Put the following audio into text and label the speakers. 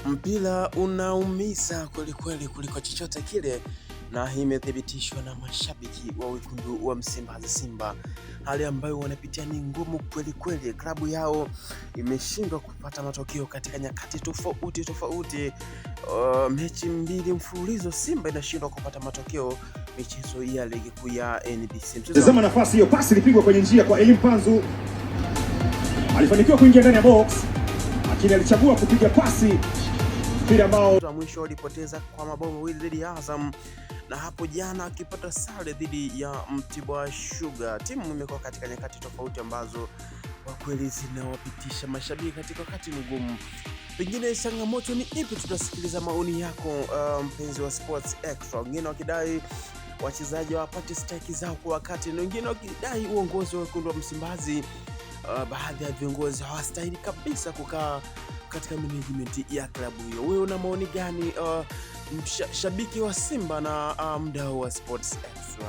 Speaker 1: Mpira unaumiza kweli kweli kuliko chochote kile, na hii imethibitishwa na mashabiki wa wekundu wa Msimbazi Simba. Hali ambayo wanapitia ni ngumu kweli kweli. Klabu yao imeshindwa kupata matokeo katika nyakati tofauti. Mechi mbili mfululizo Simba inashindwa kupata matokeo michezo ya ligi kuu ya NBC.
Speaker 2: Tazama nafasi hiyo, pasi ilipigwa kwenye njia kwa Elim Panzu. Alifanikiwa kuingia ndani ya box, lakini alichagua kupiga pasi mpira ambao
Speaker 1: mwisho walipoteza kwa mabao mawili dhidi ya Azam, na hapo jana akipata sare dhidi ya Mtibwa Sugar. Timu imekuwa katika nyakati tofauti ambazo kwa kweli zinawapitisha mashabiki katika wakati mgumu. Pengine changamoto ni ipi? Tutasikiliza maoni yako, mpenzi wa Sports Extra. Wengine wakidai wachezaji hawapati stake zao kwa wakati, na wengine wakidai uongozi wa wekundu wa Msimbazi, baadhi ya viongozi hawastahili kabisa kukaa katika management ya klabu hiyo. Wewe una maoni gani, shabiki wa Simba na mdau wa Sports Extra?